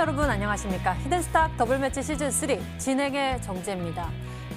여러분 안녕하십니까. 히든스탁 더블매치 시즌3 진행의 정재입니다.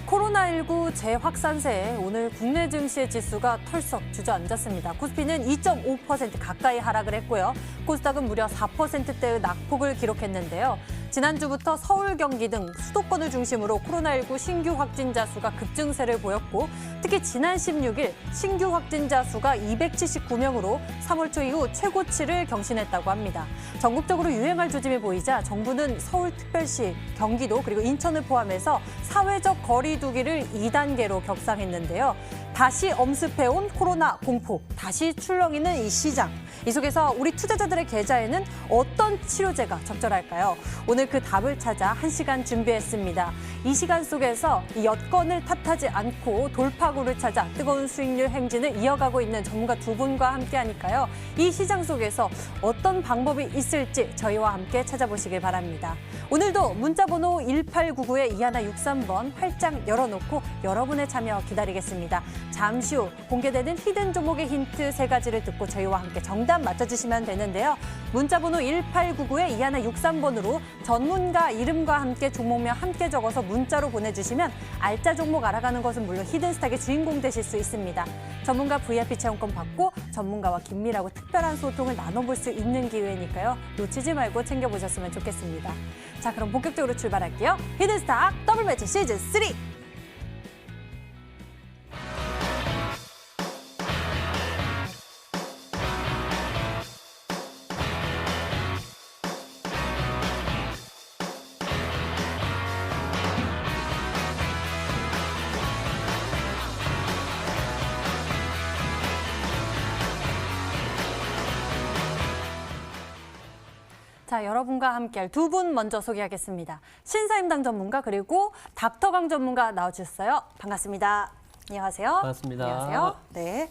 코로나19 재확산세에 오늘 국내 증시의 지수가 털썩 주저앉았습니다. 코스피는 2.5% 가까이 하락을 했고요. 코스닥은 무려 4%대의 낙폭을 기록했는데요. 지난주부터 서울, 경기 등 수도권을 중심으로 코로나19 신규 확진자 수가 급증세를 보였고 특히 지난 16일 신규 확진자 수가 279명으로 3월 초 이후 최고치를 경신했다고 합니다. 전국적으로 유행할 조짐이 보이자 정부는 서울특별시, 경기도 그리고 인천을 포함해서 사회적 거리 두기를 2단계로 격상했는데요. 다시 엄습해온 코로나 공포, 다시 출렁이는 이 시장. 이 속에서 우리 투자자들의 계좌에는 어떤 치료제가 적절할까요? 오늘 그 답을 찾아 1시간 준비했습니다. 이 시간 속에서 이 여건을 탓하지 않고 돌파구를 찾아 뜨거운 수익률 행진을 이어가고 있는 전문가 두 분과 함께하니까요. 이 시장 속에서 어떤 방법이 있을지 저희와 함께 찾아보시길 바랍니다. 오늘도 문자번호 1899에 2163번 활짝 열어놓고 여러분의 참여 기다리겠습니다. 잠시 후 공개되는 히든 종목의 힌트 3가지를 듣고 저희와 함께 정답 맞춰주시면 되는데요. 문자번호 1899에 2163번으로 전문가 이름과 함께 종목명 함께 적어서 문자로 보내주시면 알짜 종목 알아가는 것은 물론 히든스탁의 주인공 되실 수 있습니다. 전문가 VIP 체험권 받고 전문가와 긴밀하고 특별한 소통을 나눠볼 수 있는 기회니까요. 놓치지 말고 챙겨보셨으면 좋겠습니다. 자, 그럼 본격적으로 출발할게요. 히든스탁 더블매치 시즌3. 자, 여러분과 함께할 두 분 먼저 소개하겠습니다. 신사임당 전문가 그리고 닥터강 전문가 나와주셨어요. 반갑습니다. 안녕하세요. 반갑습니다. 안녕하세요. 네.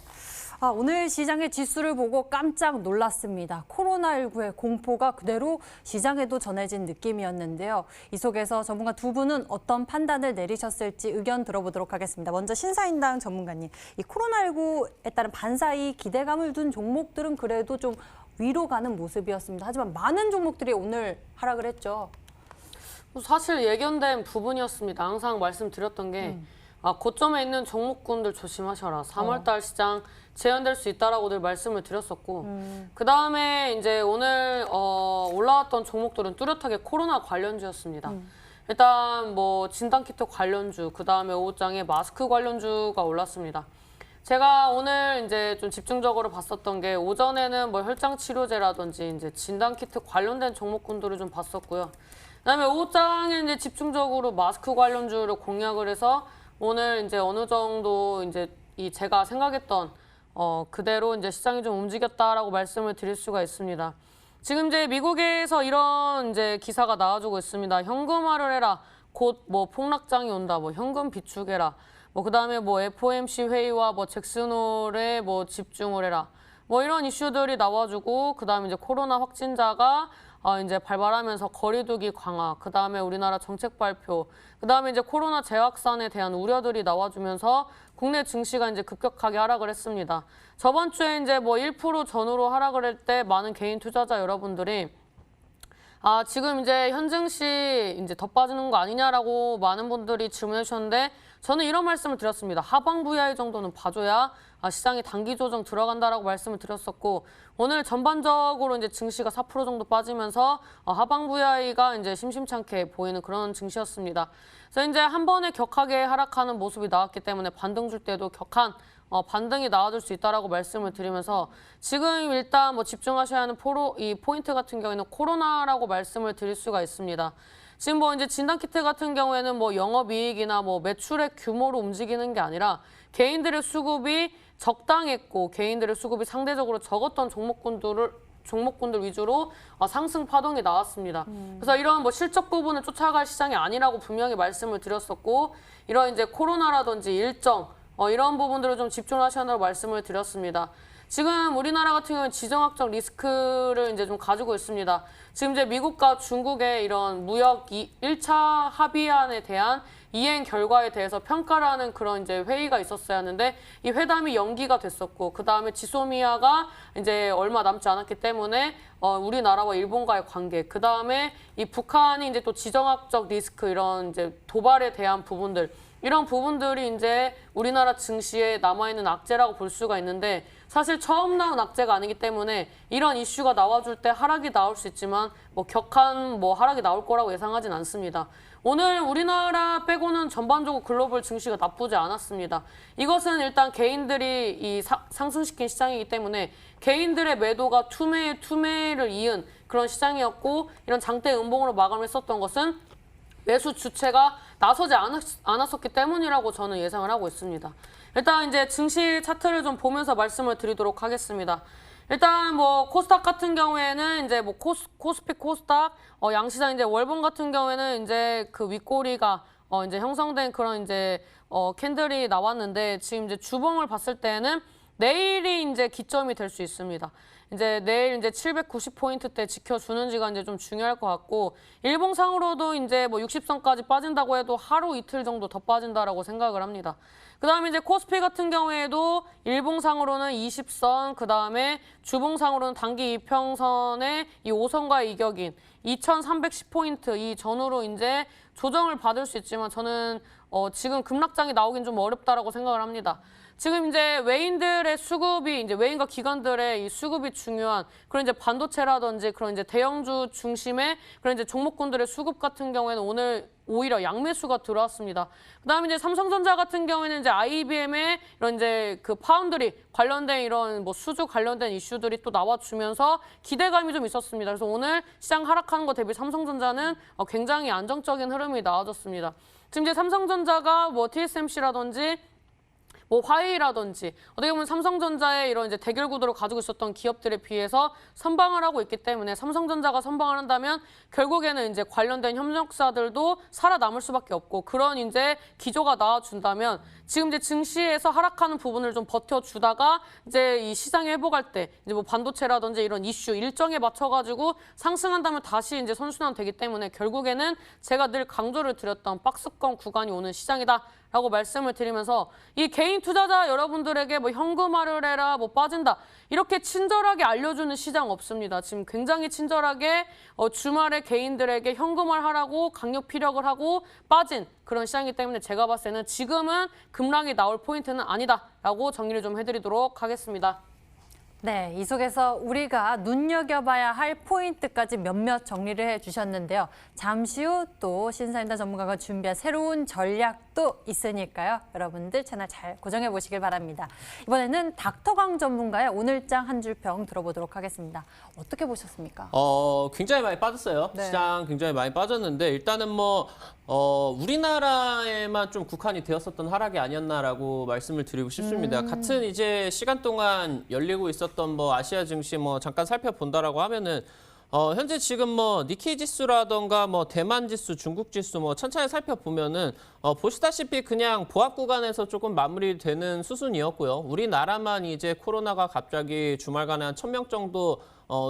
오늘 시장의 지수를 보고 깜짝 놀랐습니다. 코로나19의 공포가 그대로 시장에도 전해진 느낌이었는데요. 이 속에서 전문가 두 분은 어떤 판단을 내리셨을지 의견 들어보도록 하겠습니다. 먼저 신사임당 전문가님, 이 코로나19에 따른 반사이 기대감을 둔 종목들은 그래도 좀 위로 가는 모습이었습니다. 하지만 많은 종목들이 오늘 하락을 했죠. 사실 예견된 부분이었습니다. 항상 말씀드렸던 게 고점에 있는 종목군들 조심하셔라. 3월달 시장 재현될 수 있다라고 늘 말씀을 드렸었고 그 다음에 이제 오늘 올라왔던 종목들은 뚜렷하게 코로나 관련주였습니다. 일단 뭐 진단키트 관련주, 그 다음에 오후장에 마스크 관련주가 올랐습니다. 제가 오늘 이제 좀 집중적으로 봤었던 게 오전에는 뭐 혈장 치료제라든지 이제 진단키트 관련된 종목군들을 좀 봤었고요. 그다음에 오후장에 이제 집중적으로 마스크 관련주를 공략을 해서 오늘 이제 어느 정도 이제 제가 생각했던 그대로 이제 시장이 좀 움직였다라고 말씀을 드릴 수가 있습니다. 지금 이제 미국에서 이런 이제 기사가 나와주고 있습니다. 현금화를 해라. 곧 뭐 폭락장이 온다. 뭐 현금 비축해라. 뭐 그다음에 뭐 FOMC 회의와 뭐 잭슨홀에 뭐 집중을 해라. 뭐 이런 이슈들이 나와주고 그다음에 이제 코로나 확진자가 이제 발발하면서 거리두기 강화, 그다음에 우리나라 정책 발표, 그다음에 이제 코로나 재확산에 대한 우려들이 나와주면서 국내 증시가 이제 급격하게 하락을 했습니다. 저번 주에 이제 뭐 1% 전후로 하락을 할 때 많은 개인 투자자 여러분들이 지금 이제 현증시 이제 더 빠지는 거 아니냐라고 많은 분들이 질문해 주셨는데 저는 이런 말씀을 드렸습니다. 하방 VI 정도는 봐줘야 시장이 단기 조정 들어간다라고 말씀을 드렸었고 오늘 전반적으로 이제 증시가 4% 정도 빠지면서 하방 VI가 이제 심심찮게 보이는 그런 증시였습니다. 그래서 이제 한 번에 격하게 하락하는 모습이 나왔기 때문에 반등 줄 때도 격한 반등이 나와줄 수 있다라고 말씀을 드리면서 지금 일단 뭐 집중하셔야 하는 이 포인트 같은 경우에는 코로나라고 말씀을 드릴 수가 있습니다. 지금 뭐 이제 진단키트 같은 경우에는 뭐 영업이익이나 뭐 매출의 규모로 움직이는 게 아니라 개인들의 수급이 적당했고 개인들의 수급이 상대적으로 적었던 종목군들 위주로 상승 파동이 나왔습니다. 그래서 이런 뭐 실적 부분을 쫓아갈 시장이 아니라고 분명히 말씀을 드렸었고 이런 이제 코로나라든지 일정 이런 부분들을 좀 집중하셔야 한다고 말씀을 드렸습니다. 지금 우리나라 같은 경우는 지정학적 리스크를 이제 좀 가지고 있습니다. 지금 이제 미국과 중국의 이런 무역 1차 합의안에 대한 이행 결과에 대해서 평가를 하는 그런 이제 회의가 있었어야 하는데 이 회담이 연기가 됐었고 그 다음에 지소미아가 이제 얼마 남지 않았기 때문에 우리나라와 일본과의 관계 그 다음에 이 북한이 이제 또 지정학적 리스크 이런 이제 도발에 대한 부분들 이런 부분들이 이제 우리나라 증시에 남아있는 악재라고 볼 수가 있는데 사실 처음 나온 악재가 아니기 때문에 이런 이슈가 나와줄 때 하락이 나올 수 있지만 뭐 격한 하락이 나올 거라고 예상하진 않습니다. 오늘 우리나라 빼고는 전반적으로 글로벌 증시가 나쁘지 않았습니다. 이것은 일단 개인들이 상승시킨 시장이기 때문에 개인들의 매도가 투매를 이은 그런 시장이었고 이런 장대 음봉으로 마감했었던 것은 매수 주체가 나서지 않았었기 때문이라고 저는 예상을 하고 있습니다. 일단 이제 증시 차트를 좀 보면서 말씀을 드리도록 하겠습니다. 일단 코스닥 같은 경우에는 이제 코스피 코스닥 양시장 이제 월봉 같은 경우에는 이제 그 윗꼬리가 이제 형성된 그런 이제 캔들이 나왔는데 지금 이제 주봉을 봤을 때는 내일이 이제 기점이 될 수 있습니다. 이제 내일 이제 790포인트대 지켜주는지가 이제 좀 중요할 것 같고 일봉상으로도 이제 60선까지 빠진다고 해도 하루 이틀 정도 더 빠진다라고 생각을 합니다. 그다음에 이제 코스피 같은 경우에도 일봉상으로는 20선, 그다음에 주봉상으로는 단기 이평선의 이 5선과의 이격인 2310포인트 이 전후로 이제 조정을 받을 수 있지만 저는 지금 급락장이 나오긴 좀 어렵다라고 생각을 합니다. 지금 이제 외인들의 수급이 이제 외인과 기관들의 이 수급이 중요한 그런 이제 반도체라든지 그런 이제 대형주 중심의 그런 이제 종목군들의 수급 같은 경우에는 오늘 오히려 양매수가 들어왔습니다. 그다음에 이제 삼성전자 같은 경우에는 이제 IBM의 이런 이제 그 파운드리 관련된 이런 수주 관련된 이슈들이 또 나와주면서 기대감이 좀 있었습니다. 그래서 오늘 시장 하락하는 것 대비 삼성전자는 굉장히 안정적인 흐름이 나와졌습니다. 지금 이제 삼성전자가 TSMC라든지 화웨이라든지 어떻게 보면 삼성전자의 이런 이제 대결 구도를 가지고 있었던 기업들에 비해서 선방을 하고 있기 때문에 삼성전자가 선방을 한다면 결국에는 이제 관련된 협력사들도 살아남을 수밖에 없고 그런 이제 기조가 나와준다면 지금 이제 증시에서 하락하는 부분을 좀 버텨주다가 이제 이 시장이 회복할 때 이제 반도체라든지 이런 이슈 일정에 맞춰가지고 상승한다면 다시 이제 선순환 되기 때문에 결국에는 제가 늘 강조를 드렸던 박스권 구간이 오는 시장이다. 라고 말씀을 드리면서 이 개인 투자자 여러분들에게 현금화를 해라, 빠진다. 이렇게 친절하게 알려주는 시장 없습니다. 지금 굉장히 친절하게 주말에 개인들에게 현금화를 하라고 강력 피력을 하고 빠진 그런 시장이기 때문에 제가 봤을 때는 지금은 급락이 나올 포인트는 아니다라고 정리를 좀 해드리도록 하겠습니다. 네, 이 속에서 우리가 눈여겨봐야 할 포인트까지 몇몇 정리를 해주셨는데요. 잠시 후 또 신사임당 전문가가 준비한 새로운 전략도 있으니까요. 여러분들 채널 잘 고정해 보시길 바랍니다. 이번에는 닥터강 전문가의 오늘장 한 줄 평 들어보도록 하겠습니다. 어떻게 보셨습니까? 굉장히 많이 빠졌어요. 네. 시장 굉장히 많이 빠졌는데 일단은 우리나라에만 좀 국한이 되었었던 하락이 아니었나라고 말씀을 드리고 싶습니다. 같은 이제 시간 동안 열리고 있었던 아시아 증시 잠깐 살펴본다라고 하면은 현재 지금 니케이 지수라던가 대만 지수, 중국 지수 천천히 살펴보면은 보시다시피 그냥 보합 구간에서 조금 마무리되는 수순이었고요. 우리나라만 이제 코로나가 갑자기 주말간에 한 1000명 정도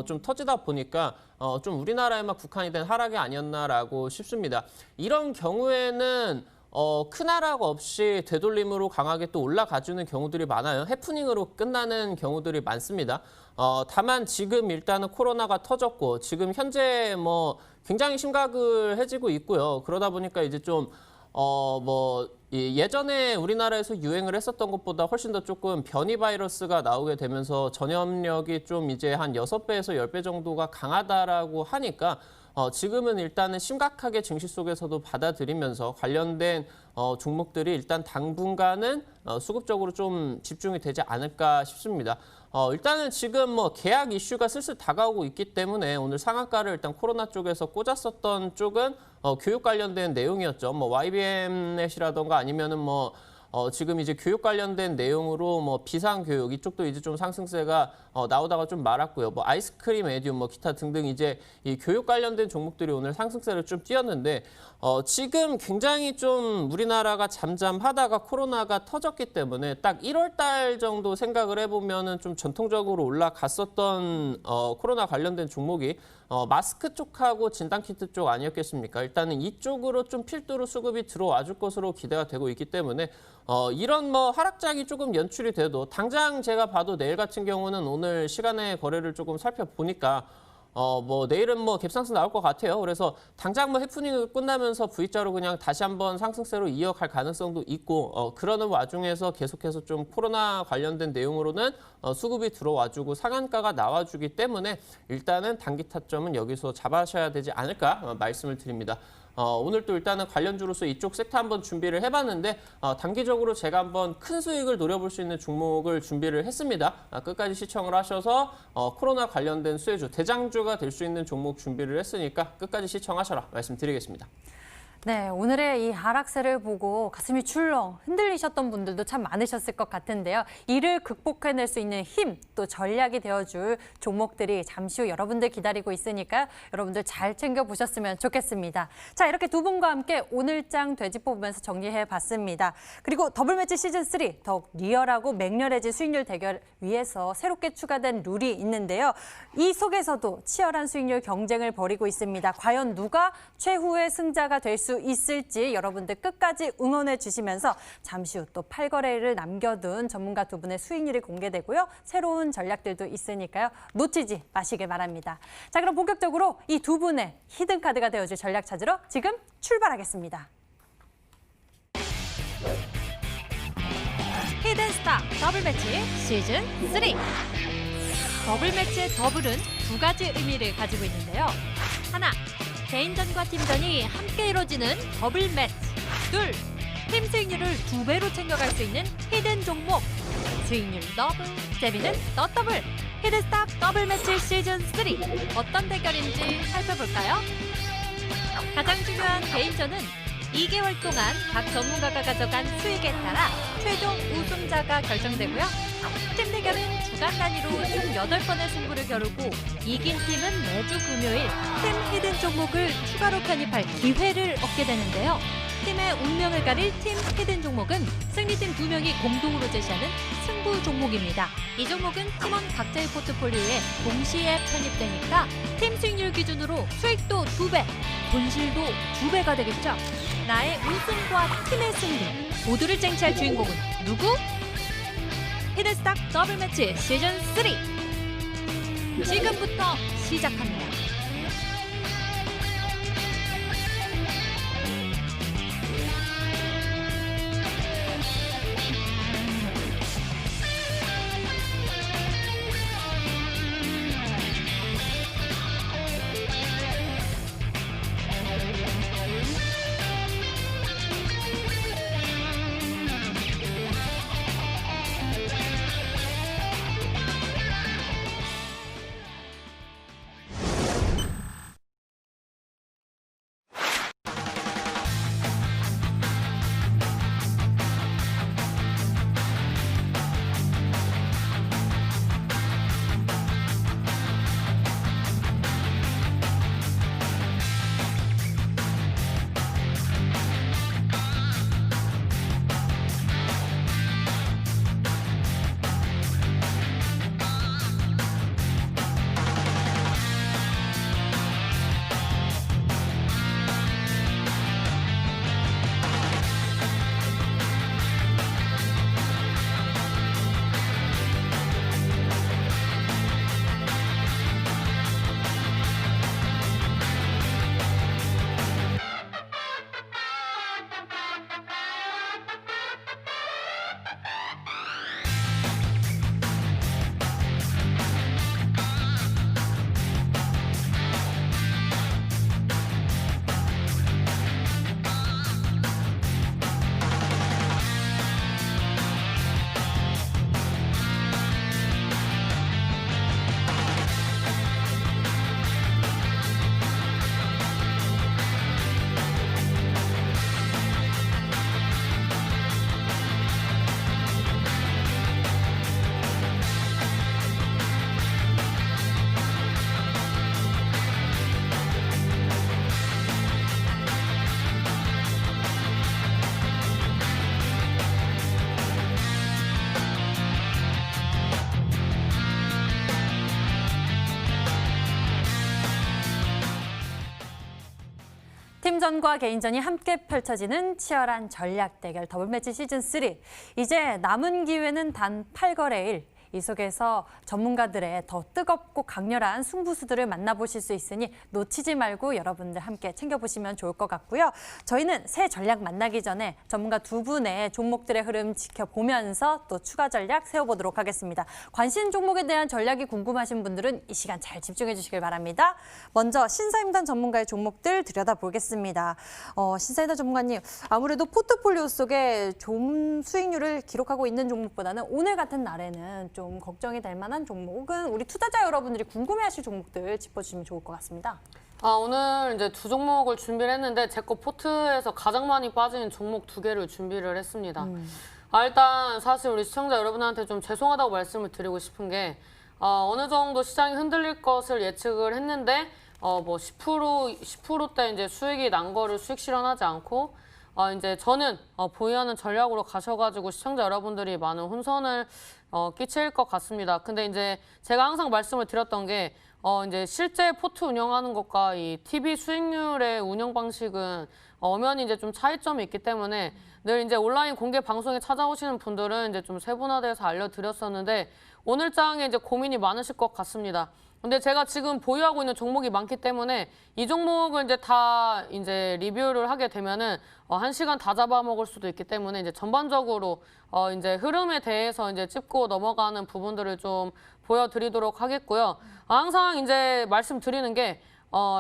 좀 터지다 보니까 좀 우리나라에만 국한이 된 하락이 아니었나라고 싶습니다. 이런 경우에는 큰 하락 없이 되돌림으로 강하게 또 올라가주는 경우들이 많아요. 해프닝으로 끝나는 경우들이 많습니다. 다만 지금 일단은 코로나가 터졌고 지금 현재 굉장히 심각을 해지고 있고요. 그러다 보니까 이제 좀 예전에 우리나라에서 유행을 했었던 것보다 훨씬 더 조금 변이 바이러스가 나오게 되면서 전염력이 좀 이제 한 6배에서 10배 정도가 강하다라고 하니까 지금은 일단은 심각하게 증시 속에서도 받아들이면서 관련된 종목들이 일단 당분간은 수급적으로 좀 집중이 되지 않을까 싶습니다. 일단은 지금 계약 이슈가 슬슬 다가오고 있기 때문에 오늘 상한가를 일단 코로나 쪽에서 꽂았었던 쪽은 교육 관련된 내용이었죠. YBM 넷이라던가 아니면은 지금 이제 교육 관련된 내용으로 뭐 비상교육 이쪽도 이제 좀 상승세가 나오다가 좀 말았고요. 뭐 아이스크림, 에듀, 뭐 기타 등등 이제 이 교육 관련된 종목들이 오늘 상승세를 좀 띄었는데 지금 굉장히 좀 우리나라가 잠잠하다가 코로나가 터졌기 때문에 딱 1월 달 정도 생각을 해보면은 좀 전통적으로 올라갔었던 코로나 관련된 종목이 마스크 쪽하고 진단키트 쪽 아니었겠습니까? 일단은 이쪽으로 좀 필두로 수급이 들어와 줄 것으로 기대가 되고 있기 때문에 이런 뭐 하락장이 조금 연출이 돼도 당장 제가 봐도 내일 같은 경우는 오늘 시간에 거래를 조금 살펴보니까 뭐 내일은 뭐 갭상승 나올 것 같아요. 그래서 당장 뭐 해프닝이 끝나면서 V자로 그냥 다시 한번 상승세로 이어갈 가능성도 있고 그러는 와중에서 계속해서 좀 코로나 관련된 내용으로는 수급이 들어와주고 상한가가 나와주기 때문에 일단은 단기 타점은 여기서 잡아셔야 되지 않을까 말씀을 드립니다. 오늘 또 일단은 관련주로서 이쪽 섹터 한번 준비를 해봤는데 단기적으로 제가 한번 큰 수익을 노려볼 수 있는 종목을 준비를 했습니다. 끝까지 시청을 하셔서 코로나 관련된 수혜주, 대장주가 될 수 있는 종목 준비를 했으니까 끝까지 시청하셔라 말씀드리겠습니다. 네, 오늘의 이 하락세를 보고 가슴이 출렁 흔들리셨던 분들도 참 많으셨을 것 같은데요. 이를 극복해낼 수 있는 힘, 또 전략이 되어줄 종목들이 잠시 후 여러분들 기다리고 있으니까 여러분들 잘 챙겨보셨으면 좋겠습니다. 자, 이렇게 두 분과 함께 오늘장 되짚어보면서 정리해봤습니다. 그리고 더블매치 시즌3 더욱 리얼하고 맹렬해진 수익률 대결 위해서 새롭게 추가된 룰이 있는데요. 이 속에서도 치열한 수익률 경쟁을 벌이고 있습니다. 과연 누가 최후의 승자가 될 수 있을지 여러분들 끝까지 응원해 주시면서 잠시 후 또 8거래를 남겨둔 전문가 두 분의 수익률이 공개되고요. 새로운 전략들도 있으니까요. 놓치지 마시길 바랍니다. 자, 그럼 본격적으로 이 두 분의 히든카드가 되어줄 전략 찾으러 지금 출발하겠습니다. 히든스탁 더블매치 시즌3. 더블매치의 더블은 두 가지 의미를 가지고 있는데요. 하나, 개인전과 팀전이 함께 이루어지는 더블 매치. 둘, 팀 수익률을 2배로 챙겨갈 수 있는 히든 종목. 수익률 더블, 재미는 더 더블. 히든스탁 더블 매치 시즌3. 어떤 대결인지 살펴볼까요? 가장 중요한 개인전은 2개월 동안 각 전문가가 가져간 수익에 따라 최종 우승자가 결정되고요. 팀 대결은 주간 단위로 총 8번의 승부를 겨루고 이긴 팀은 매주 금요일 팀 히든 종목을 추가로 편입할 기회를 얻게 되는데요. 팀의 운명을 가릴 팀 히든 종목은 승리팀 2명이 공동으로 제시하는 승부 종목입니다. 이 종목은 팀원 각자의 포트폴리오에 동시에 편입되니까 팀 수익률 기준으로 수익도 2배, 본실도 2배가 되겠죠. 나의 우승과 팀의 승리 모두를 쟁취할 주인공은 누구? 히든스탁 더블매치 시즌3 지금부터 시작합니다. 주전과 개인전이 함께 펼쳐지는 치열한 전략 대결 더블 매치 시즌 3. 이제 남은 기회는 단 8거래일. 이 속에서 전문가들의 더 뜨겁고 강렬한 승부수들을 만나보실 수 있으니 놓치지 말고 여러분들 함께 챙겨보시면 좋을 것 같고요. 저희는 새 전략 만나기 전에 전문가 두 분의 종목들의 흐름 지켜보면서 또 추가 전략 세워보도록 하겠습니다. 관심 종목에 대한 전략이 궁금하신 분들은 이 시간 잘 집중해 주시길 바랍니다. 먼저 신사임당 전문가의 종목들 들여다보겠습니다. 신사임당 전문가님, 아무래도 포트폴리오 속에 좋은 수익률을 기록하고 있는 종목보다는 오늘 같은 날에는 좀 걱정이 될 만한 종목은 우리 투자자 여러분들이 궁금해하실 종목들 짚어주시면 좋을 것 같습니다. 오늘 이제 두 종목을 준비를 했는데 제 거 포트에서 가장 많이 빠지는 종목 두 개를 준비를 했습니다. 일단 사실 우리 시청자 여러분한테 좀 죄송하다고 말씀을 드리고 싶은 게 어느 정도 시장이 흔들릴 것을 예측을 했는데 뭐 10%대 이제 수익이 난 거를 수익 실현하지 않고 이제 저는 보유하는 전략으로 가셔가지고 시청자 여러분들이 많은 혼선을 끼칠 것 같습니다. 근데 이제 제가 항상 말씀을 드렸던 게 이제 실제 포트 운영하는 것과 이 TV 수익률의 운영 방식은 엄연히 이제 좀 차이점이 있기 때문에 늘 이제 온라인 공개 방송에 찾아오시는 분들은 이제 좀 세분화돼서 알려드렸었는데 오늘 장에 이제 고민이 많으실 것 같습니다. 근데 제가 지금 보유하고 있는 종목이 많기 때문에 이 종목을 이제 다 이제 리뷰를 하게 되면은 1시간 다 잡아먹을 수도 있기 때문에 이제 전반적으로 이제 흐름에 대해서 이제 짚고 넘어가는 부분들을 좀 보여드리도록 하겠고요. 항상 이제 말씀드리는 게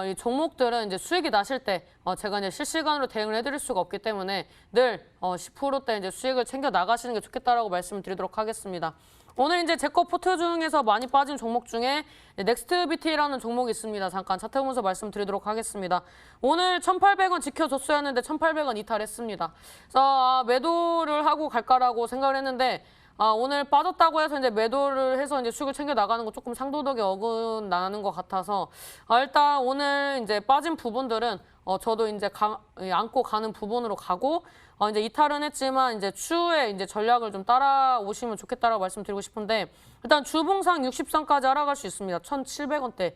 이 종목들은 이제 수익이 나실 때 제가 이제 실시간으로 대응을 해드릴 수가 없기 때문에 늘 10%대 이제 수익을 챙겨 나가시는 게 좋겠다라고 말씀드리도록 하겠습니다. 오늘 이제 제 거 포트 중에서 많이 빠진 종목 중에 넥스트비티라는 종목이 있습니다. 잠깐 차트 보면서 말씀드리도록 하겠습니다. 오늘 1,800원 지켜줬어야 했는데 1,800원 이탈했습니다. 그래서 매도를 하고 갈까라고 생각을 했는데 오늘 빠졌다고 해서 이제 매도를 해서 이제 수익을 챙겨 나가는 거 조금 상도덕에 어긋나는 것 같아서 일단 오늘 이제 빠진 부분들은 저도 이제 안고 가는 부분으로 가고 이제 이탈은 했지만 이제 추후에 이제 전략을 좀 따라오시면 좋겠다라고 말씀드리고 싶은데 일단 주봉상 60선까지 하락할 수 있습니다. 1,700원대.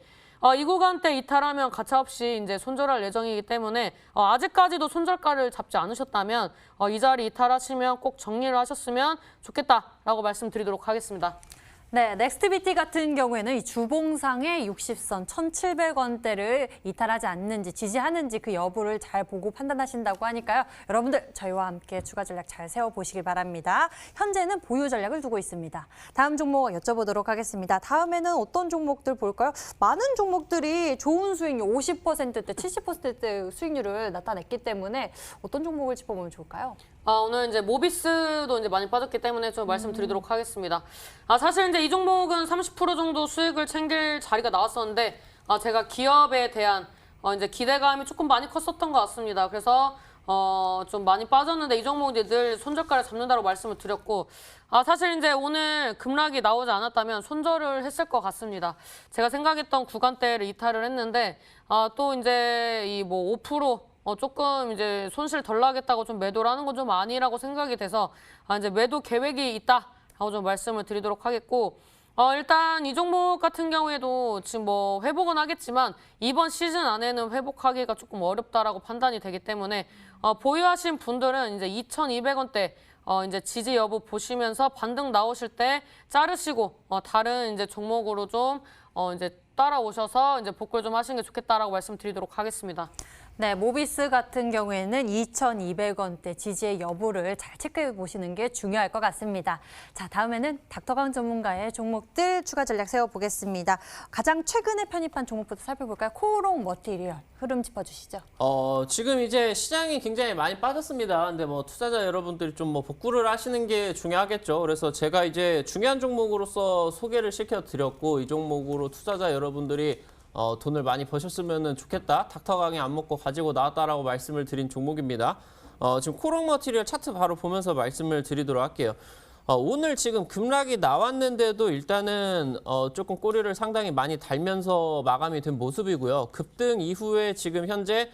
이 구간대 이탈하면 가차없이 이제 손절할 예정이기 때문에 아직까지도 손절가를 잡지 않으셨다면 이 자리 이탈하시면 꼭 정리를 하셨으면 좋겠다라고 말씀드리도록 하겠습니다. 네, 넥스트비티 같은 경우에는 이 주봉상의 60선 1,700원대를 이탈하지 않는지 지지하는지 그 여부를 잘 보고 판단하신다고 하니까요. 여러분들 저희와 함께 추가 전략 잘 세워보시길 바랍니다. 현재는 보유 전략을 두고 있습니다. 다음 종목 여쭤보도록 하겠습니다. 다음에는 어떤 종목들 볼까요? 많은 종목들이 좋은 수익률 50%대, 70%대 수익률을 나타냈기 때문에 어떤 종목을 짚어보면 좋을까요? 오늘 이제 모비스도 이제 많이 빠졌기 때문에 좀 말씀드리도록 하겠습니다. 사실 이제 이 종목은 30% 정도 수익을 챙길 자리가 나왔었는데 제가 기업에 대한 이제 기대감이 조금 많이 컸었던 것 같습니다. 그래서 좀 많이 빠졌는데 이 종목 이제 늘 손절가를 잡는다고 말씀을 드렸고 사실 이제 오늘 급락이 나오지 않았다면 손절을 했을 것 같습니다. 제가 생각했던 구간대를 이탈을 했는데 또 이제 이 뭐 5% 조금 이제 손실 덜 나겠다고 좀 매도를 하는 건 좀 아니라고 생각이 돼서 이제 매도 계획이 있다라고 좀 말씀을 드리도록 하겠고 일단 이 종목 같은 경우에도 지금 뭐 회복은 하겠지만 이번 시즌 안에는 회복하기가 조금 어렵다라고 판단이 되기 때문에 보유하신 분들은 이제 2,200원대 이제 지지 여부 보시면서 반등 나오실 때 자르시고 다른 이제 종목으로 좀 이제 따라오셔서 이제 복구를 좀 하시는 게 좋겠다라고 말씀드리도록 하겠습니다. 네, 모비스 같은 경우에는 2,200원대 지지의 여부를 잘 체크해 보시는 게 중요할 것 같습니다. 자, 다음에는 닥터강 전문가의 종목들 추가 전략 세워보겠습니다. 가장 최근에 편입한 종목부터 살펴볼까요? 코오롱 머티리얼 흐름 짚어주시죠. 지금 이제 시장이 굉장히 많이 빠졌습니다. 근데 뭐 투자자 여러분들이 좀 뭐 복구를 하시는 게 중요하겠죠. 그래서 제가 이제 중요한 종목으로서 소개를 시켜드렸고 이 종목으로 투자자 여러분들이 돈을 많이 버셨으면 좋겠다. 닥터강이 안 먹고 가지고 나왔다라고 말씀을 드린 종목입니다. 지금 코오롱 머티리얼 차트 바로 보면서 말씀을 드리도록 할게요. 오늘 지금 급락이 나왔는데도 일단은 조금 꼬리를 상당히 많이 달면서 마감이 된 모습이고요. 급등 이후에 지금 현재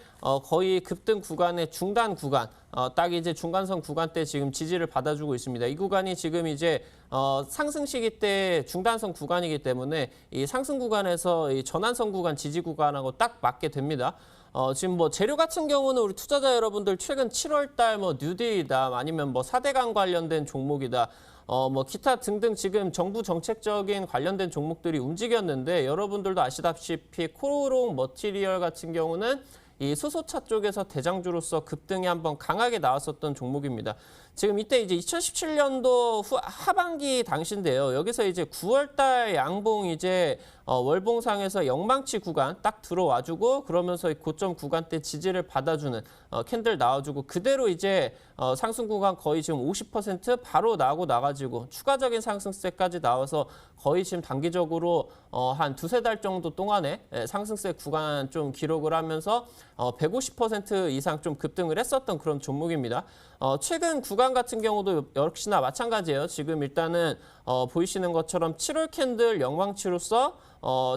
거의 급등 구간의 중단 구간, 딱 이제 중간선 구간 때 지금 지지를 받아주고 있습니다. 이 구간이 지금 이제 상승 시기 때 중단선 구간이기 때문에 이 상승 구간에서 이 전환선 구간 지지 구간하고 딱 맞게 됩니다. 지금 뭐 재료 같은 경우는 우리 투자자 여러분들 최근 7월 달 뭐 뉴딜이다 아니면 뭐 4대강 관련된 종목이다. 뭐 기타 등등 지금 정부 정책적인 관련된 종목들이 움직였는데 여러분들도 아시다시피 코롱 머티리얼 같은 경우는 이 수소차 쪽에서 대장주로서 급등이 한번 강하게 나왔었던 종목입니다. 지금 이때 이제 2017년도 하반기 당시인데요. 여기서 이제 9월달 양봉 이제 월봉상에서 영망치 구간 딱 들어와주고 그러면서 고점 구간대 지지를 받아주는 캔들 나와주고 그대로 이제 상승 구간 거의 지금 50% 바로 나가지고 추가적인 상승세까지 나와서 거의 지금 단기적으로 한 두세 달 정도 동안에 상승세 구간 좀 기록을 하면서 150% 이상 좀 급등을 했었던 그런 종목입니다. 최근 구간 같은 경우도 역시나 마찬가지예요. 지금 일단은 보이시는 것처럼 7월 캔들 영망치로서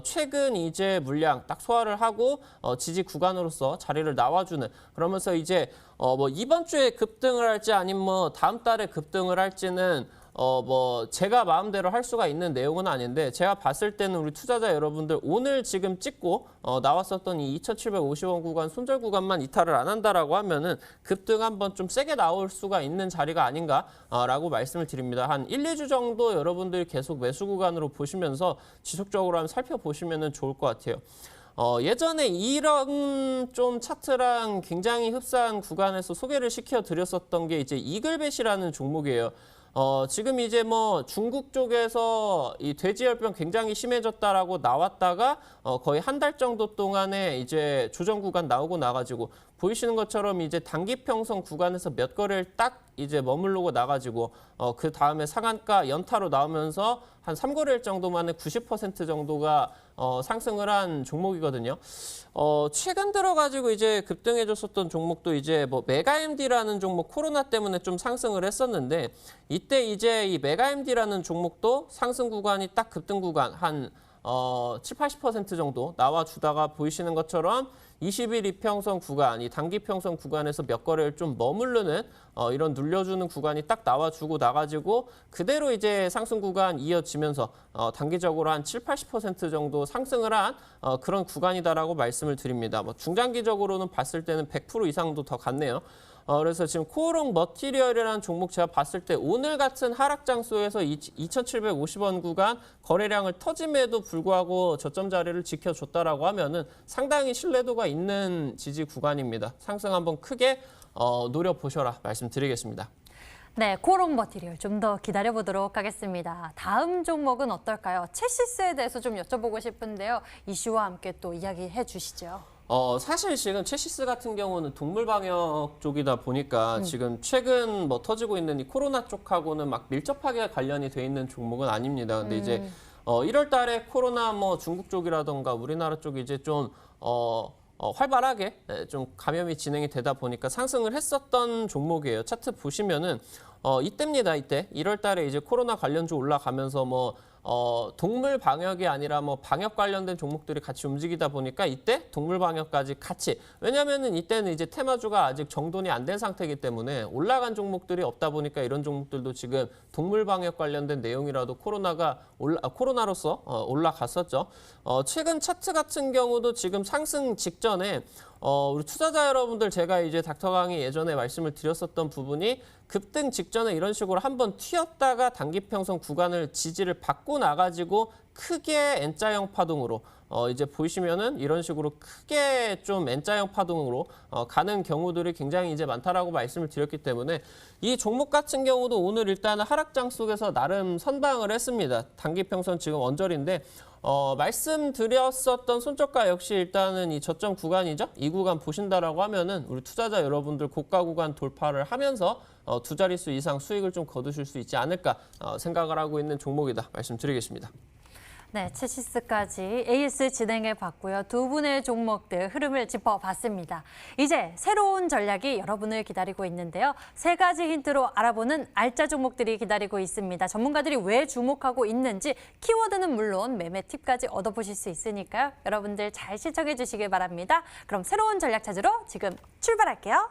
최근 이제 물량 딱 소화를 하고 지지 구간으로서 자리를 나와주는 그러면서 이제 뭐 이번 주에 급등을 할지 아니면 뭐 다음 달에 급등을 할지는 뭐 제가 마음대로 할 수가 있는 내용은 아닌데 제가 봤을 때는 우리 투자자 여러분들 오늘 지금 찍고 나왔었던 이 2,750원 구간 손절 구간만 이탈을 안 한다라고 하면은 급등 한번 좀 세게 나올 수가 있는 자리가 아닌가라고 말씀을 드립니다. 한 1, 2주 정도 여러분들이 계속 매수 구간으로 보시면서 지속적으로 한번 살펴보시면은 좋을 것 같아요. 예전에 이런 좀 차트랑 굉장히 흡사한 구간에서 소개를 시켜드렸었던 게 이제 이글벳이라는 종목이에요. 지금 이제 뭐 중국 쪽에서 이 돼지열병 굉장히 심해졌다라고 나왔다가 거의 한 달 정도 동안에 이제 조정 구간 나오고 나가지고 보이시는 것처럼 이제 단기 평선 구간에서 몇 거래를 딱 이제 머무르고 나가지고 그 다음에 상한가 연타로 나오면서 한 3거래일 정도 만에 90% 정도가 상승을 한 종목이거든요. 최근 들어가지고 이제 급등해줬었던 종목도 이제 뭐 메가MD라는 종목 코로나 때문에 좀 상승을 했었는데 이때 이제 이 메가MD라는 종목도 상승 구간이 딱 급등 구간 한 7, 80% 정도 나와주다가 보이시는 것처럼 20일 이평선 구간, 이 단기 평선 구간에서 몇 거래를 좀 머무르는 이런 눌려주는 구간이 딱 나와주고 나가지고 그대로 이제 상승 구간 이어지면서 단기적으로 한 7, 80% 정도 상승을 한 그런 구간이다라고 말씀을 드립니다. 뭐 중장기적으로는 봤을 때는 100% 이상도 더 갔네요. 그래서 지금 코롱 머티리얼이라는 종목 제가 봤을 때 오늘 같은 하락 장소에서 2,750원 구간 거래량을 터짐에도 불구하고 저점 자리를 지켜줬다라고 하면은 상당히 신뢰도가 있는 지지 구간입니다. 상승 한번 크게 노려보셔라 말씀드리겠습니다. 네, 코롱 머티리얼 좀 더 기다려보도록 하겠습니다. 다음 종목은 어떨까요? 체시스에 대해서 좀 여쭤보고 싶은데요. 이슈와 함께 또 이야기해 주시죠. 사실 지금 체시스 같은 경우는 동물 방역 쪽이다 보니까 지금 최근 뭐 터지고 있는 이 코로나 쪽하고는 막 밀접하게 관련이 돼 있는 종목은 아닙니다. 근데 이제 1월 달에 코로나 뭐 중국 쪽이라던가 우리나라 쪽이 이제 좀 활발하게 좀 감염이 진행이 되다 보니까 상승을 했었던 종목이에요. 차트 보시면은 이때입니다. 이때 1월 달에 이제 코로나 관련주 올라가면서 뭐 동물 방역이 아니라 뭐 방역 관련된 종목들이 같이 움직이다 보니까 이때 동물 방역까지 같이 왜냐면은 이때는 이제 테마주가 아직 정돈이 안 된 상태이기 때문에 올라간 종목들이 없다 보니까 이런 종목들도 지금 동물 방역 관련된 내용이라도 코로나로서 올라갔었죠. 최근 차트 같은 경우도 지금 상승 직전에 우리 투자자 여러분들 제가 이제 닥터 강의 예전에 말씀을 드렸었던 부분이 급등 직전에 이런 식으로 한번 튀었다가 단기 평선 구간을 지지를 받고 나가지고 크게 N자형 파동으로 이제 보시면은 이런 식으로 크게 좀 N자형 파동으로 가는 경우들이 굉장히 이제 많다라고 말씀을 드렸기 때문에 이 종목 같은 경우도 오늘 일단은 하락장 속에서 나름 선방을 했습니다. 단기 평선 지금 언저리인데 말씀드렸었던 손절가 역시 일단은 이 저점 구간이죠. 이 구간 보신다라고 하면은 우리 투자자 여러분들 고가 구간 돌파를 하면서 두 자릿수 이상 수익을 좀 거두실 수 있지 않을까 생각을 하고 있는 종목이다 말씀드리겠습니다. 네, 체시스까지 AS 진행해 봤고요. 두 분의 종목들 흐름을 짚어봤습니다. 이제 새로운 전략이 여러분을 기다리고 있는데요. 세 가지 힌트로 알아보는 알짜 종목들이 기다리고 있습니다. 전문가들이 왜 주목하고 있는지 키워드는 물론 매매 팁까지 얻어보실 수 있으니까요. 여러분들 잘 시청해 주시길 바랍니다. 그럼 새로운 전략 찾으러 지금 출발할게요.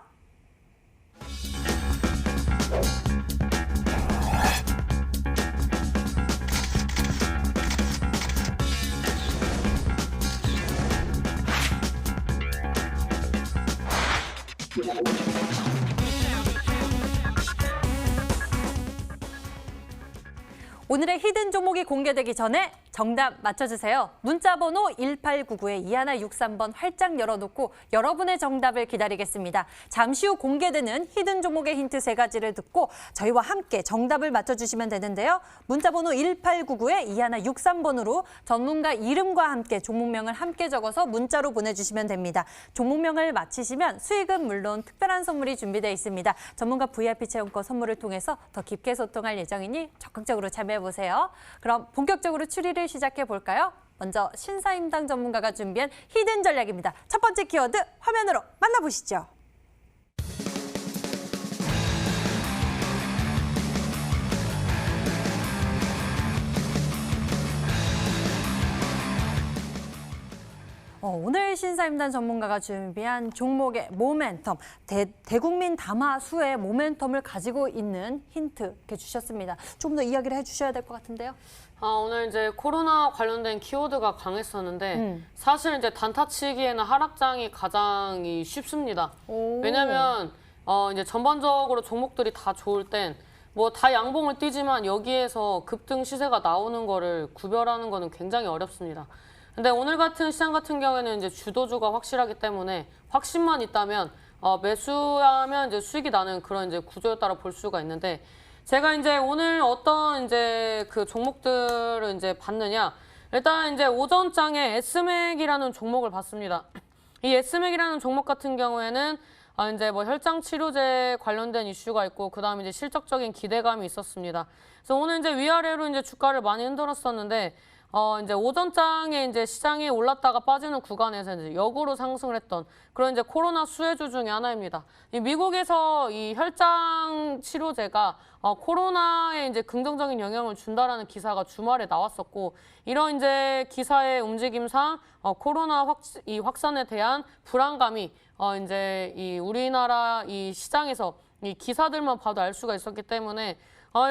오늘의 히든 종목이 공개되기 전에 정답 맞춰주세요. 문자번호 1899에 2163번 활짝 열어놓고 여러분의 정답을 기다리겠습니다. 잠시 후 공개되는 히든 종목의 힌트 3가지를 듣고 저희와 함께 정답을 맞춰주시면 되는데요. 문자번호 1899에 2163번으로 전문가 이름과 함께 종목명을 함께 적어서 문자로 보내주시면 됩니다. 종목명을 맞히시면 수익은 물론 특별한 선물이 준비되어 있습니다. 전문가 VIP 체험권 선물을 통해서 더 깊게 소통할 예정이니 적극적으로 참여해보세요. 그럼 본격적으로 추리를 시작해 볼까요? 먼저 신사임당 전문가가 준비한 히든 전략입니다. 첫 번째 키워드 화면으로 만나보시죠. 오늘 신사임당 전문가가 준비한 종목의 모멘텀, 대국민 담화수의 모멘텀을 가지고 있는 힌트 이렇게 주셨습니다. 좀 더 이야기를 해주셔야 될 것 같은데요. 오늘 이제 코로나 관련된 키워드가 강했었는데 사실 이제 단타치기에는 하락장이 가장 쉽습니다. 왜냐면 이제 전반적으로 종목들이 다 좋을 땐 뭐 다 양봉을 띄지만 여기에서 급등 시세가 나오는 거를 구별하는 거는 굉장히 어렵습니다. 근데 오늘 같은 시장 같은 경우에는 이제 주도주가 확실하기 때문에 확신만 있다면 매수하면 이제 수익이 나는 그런 이제 구조에 따라 볼 수가 있는데 제가 이제 오늘 어떤 이제 그 종목들을 이제 봤느냐 일단 이제 오전장에 S맥이라는 종목을 봤습니다. 이 S맥이라는 종목 같은 경우에는 이제 뭐 혈장 치료제 관련된 이슈가 있고 그다음에 이제 실적적인 기대감이 있었습니다. 그래서 오늘 이제 위아래로 이제 주가를 많이 흔들었었는데 이제 오전장에 이제 시장이 올랐다가 빠지는 구간에서 이제 역으로 상승을 했던 그런 이제 코로나 수혜주 중에 하나입니다. 이 미국에서 이 혈장 치료제가 코로나에 이제 긍정적인 영향을 준다라는 기사가 주말에 나왔었고 이런 이제 기사의 움직임상 코로나 확산에 대한 불안감이 이제 이 우리나라 이 시장에서 이 기사들만 봐도 알 수가 있었기 때문에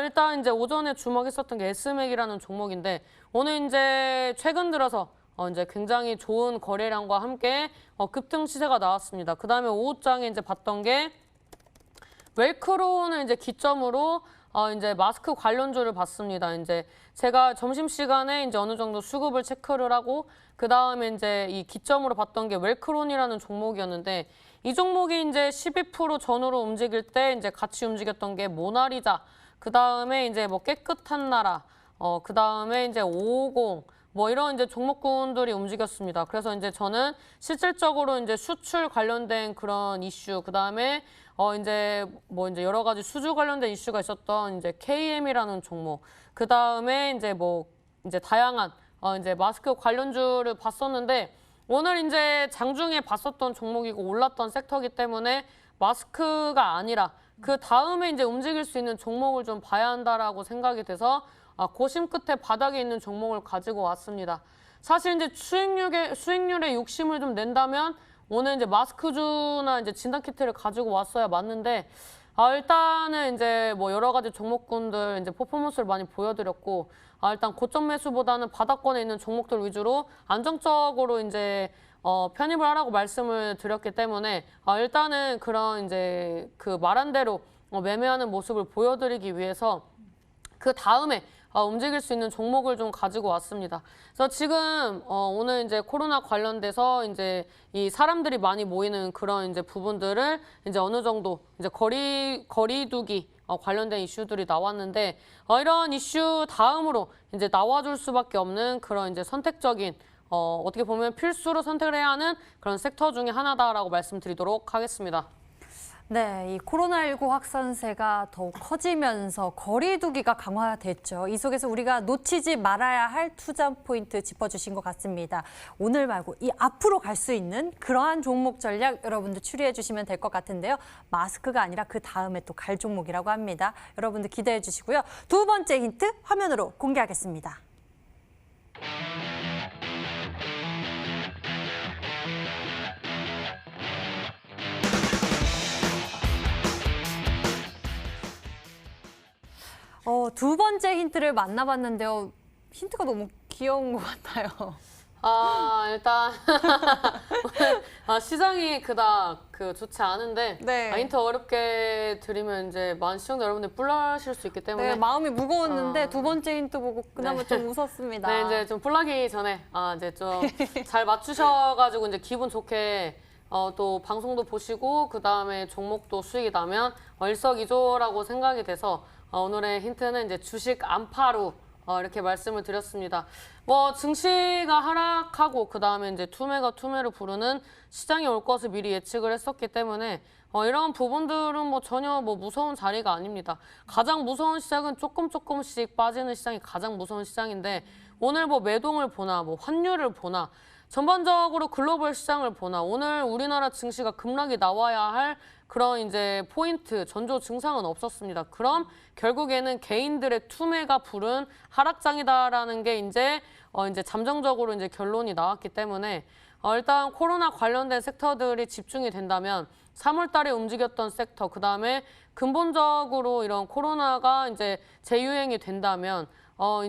일단 이제 오전에 주목했었던 게 S맥이라는 종목인데 오늘 이제 최근 들어서 이제 굉장히 좋은 거래량과 함께 급등 시세가 나왔습니다. 그다음에 오후장에 이제 봤던 게 웰크론을 이제 기점으로 이제 마스크 관련주를 봤습니다. 이제 제가 점심시간에 이제 어느 정도 수급을 체크를 하고 그다음에 이제 이 기점으로 봤던 게 웰크론이라는 종목이었는데 이 종목이 이제 12% 전후로 움직일 때 이제 같이 움직였던 게 모나리자 그 다음에 이제 뭐 깨끗한 나라, 그 다음에 이제 550, 뭐 이런 이제 종목군들이 움직였습니다. 그래서 이제 저는 실질적으로 이제 수출 관련된 그런 이슈, 그 다음에 이제 뭐 이제 여러 가지 수주 관련된 이슈가 있었던 이제 KM이라는 종목, 그 다음에 이제 뭐 이제 다양한 이제 마스크 관련주를 봤었는데 오늘 이제 장중에 봤었던 종목이고 올랐던 섹터이기 때문에 마스크가 아니라 그 다음에 이제 움직일 수 있는 종목을 좀 봐야 한다라고 생각이 돼서 고심 끝에 바닥에 있는 종목을 가지고 왔습니다. 사실 이제 수익률에 욕심을 좀 낸다면 오늘 이제 마스크주나 이제 진단키트를 가지고 왔어야 맞는데 일단은 이제 뭐 여러 가지 종목군들 이제 퍼포먼스를 많이 보여드렸고 일단 고점 매수보다는 바닥권에 있는 종목들 위주로 안정적으로 이제 편입을 하라고 말씀을 드렸기 때문에 일단은 그런 이제 그 말한 대로 매매하는 모습을 보여드리기 위해서 그 다음에 움직일 수 있는 종목을 좀 가지고 왔습니다. 그래서 지금 오늘 이제 코로나 관련돼서 이제 이 사람들이 많이 모이는 그런 이제 부분들을 이제 어느 정도 이제 거리두기 관련된 이슈들이 나왔는데 이런 이슈 다음으로 이제 나와줄 수밖에 없는 그런 이제 선택적인 어떻게 보면 필수로 선택을 해야 하는 그런 섹터 중에 하나다라고 말씀드리도록 하겠습니다. 네, 이 코로나19 확산세가 더욱 커지면서 거리두기가 강화됐죠. 이 속에서 우리가 놓치지 말아야 할 투자 포인트 짚어주신 것 같습니다. 오늘 말고 이 앞으로 갈 수 있는 그러한 종목 전략 여러분들 추리해 주시면 될 것 같은데요. 마스크가 아니라 그 다음에 또 갈 종목이라고 합니다. 여러분들 기대해 주시고요. 두 번째 힌트 화면으로 공개하겠습니다. 두 번째 힌트를 만나봤는데요. 힌트가 너무 귀여운 것 같아요. 일단 시장이 그닥 좋지 않은데 네. 힌트 어렵게 드리면 이제 많은 시청자 여러분들 뿔나실 수 있기 때문에 네, 마음이 무거웠는데 두 네. 번째 힌트 보고 그나마 좀 웃었습니다. 네, 이제 좀 뿔나기 전에 이제 좀 잘 맞추셔가지고 이제 기분 좋게 또 방송도 보시고 그 다음에 종목도 수익이 나면 일석이조라고 생각이 돼서 오늘의 힌트는 이제 주식 안파루 이렇게 말씀을 드렸습니다. 뭐 증시가 하락하고 그 다음에 이제 투매가 투매를 부르는 시장이 올 것을 미리 예측을 했었기 때문에 이런 부분들은 뭐 전혀 뭐 무서운 자리가 아닙니다. 가장 무서운 시장은 조금씩 빠지는 시장이 가장 무서운 시장인데 오늘 뭐 매동을 보나 뭐 환율을 보나 전반적으로 글로벌 시장을 보나 오늘 우리나라 증시가 급락이 나와야 할 그런 이제 포인트, 전조 증상은 없었습니다. 그럼 결국에는 개인들의 투매가 부른 하락장이다라는 게 이제 잠정적으로 이제 결론이 나왔기 때문에 일단 코로나 관련된 섹터들이 집중이 된다면 3월 달에 움직였던 섹터, 그 다음에 근본적으로 이런 코로나가 이제 재유행이 된다면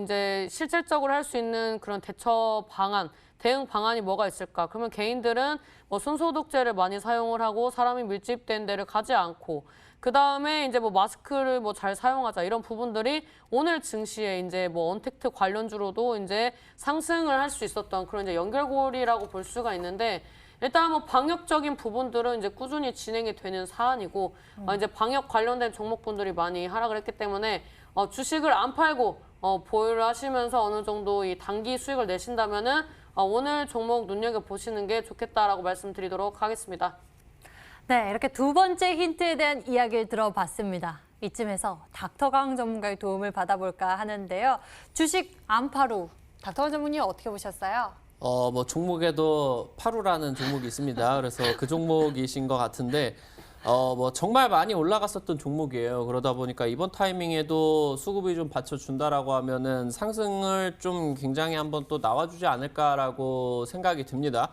이제 실질적으로 할 수 있는 그런 대처 방안, 대응 방안이 뭐가 있을까? 그러면 개인들은 뭐 손소독제를 많이 사용을 하고 사람이 밀집된 데를 가지 않고 그 다음에 이제 뭐 마스크를 뭐 잘 사용하자 이런 부분들이 오늘 증시에 이제 뭐 언택트 관련주로도 이제 상승을 할 수 있었던 그런 이제 연결고리라고 볼 수가 있는데 일단 뭐 방역적인 부분들은 이제 꾸준히 진행이 되는 사안이고 이제 방역 관련된 종목분들이 많이 하락을 했기 때문에 주식을 안 팔고 보유를 하시면서 어느 정도 이 단기 수익을 내신다면은 오늘 종목 눈여겨보시는 게 좋겠다라고 말씀드리도록 하겠습니다. 네, 이렇게 두 번째 힌트에 대한 이야기를 들어봤습니다. 이쯤에서 닥터강 전문가의 도움을 받아볼까 하는데요. 주식 안파루, 닥터강 전문님 어떻게 보셨어요? 뭐 종목에도 파루라는 종목이 있습니다. 그래서 그 종목이신 것 같은데 뭐 정말 많이 올라갔었던 종목이에요. 그러다 보니까 이번 타이밍에도 수급이 좀 받쳐준다라고 하면은 상승을 좀 굉장히 한번 또 나와주지 않을까라고 생각이 듭니다.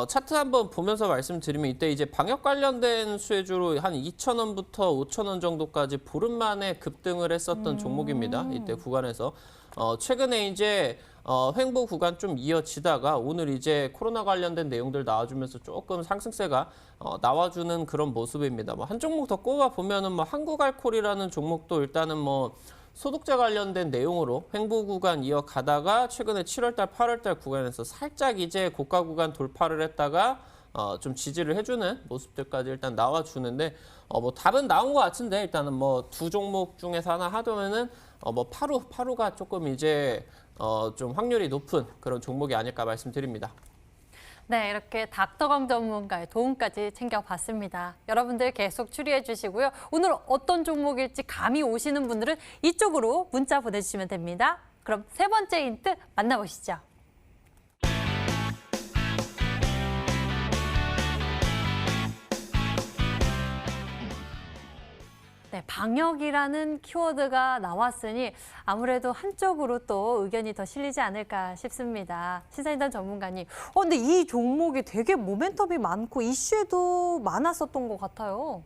차트 한번 보면서 말씀드리면 이때 이제 방역 관련된 수혜주로 한 2,000원부터 5,000원 정도까지 보름 만에 급등을 했었던 종목입니다. 이때 구간에서. 최근에 이제 횡보 구간 좀 이어지다가 오늘 이제 코로나 관련된 내용들 나와주면서 조금 상승세가 나와주는 그런 모습입니다. 뭐 한 종목 더 꼽아 보면은 뭐 한국알콜이라는 종목도 일단은 뭐 소독제 관련된 내용으로 횡보 구간 이어가다가 최근에 7월달, 8월달 구간에서 살짝 이제 고가 구간 돌파를 했다가 좀 지지를 해주는 모습들까지 일단 나와주는데 뭐 답은 나온 것 같은데 일단은 뭐 두 종목 중에서 하나 하자면은 뭐 파루가 조금 이제 좀 확률이 높은 그런 종목이 아닐까 말씀드립니다. 네, 이렇게 닥터강 전문가의 도움까지 챙겨봤습니다. 여러분들 계속 추리해 주시고요. 오늘 어떤 종목일지 감이 오시는 분들은 이쪽으로 문자 보내주시면 됩니다. 그럼 세 번째 힌트 만나보시죠. 네, 방역이라는 키워드가 나왔으니 아무래도 한쪽으로 또 의견이 더 실리지 않을까 싶습니다. 시사인단 전문가님, 근데 이 종목이 되게 모멘텀이 많고 이슈에도 많았었던 것 같아요.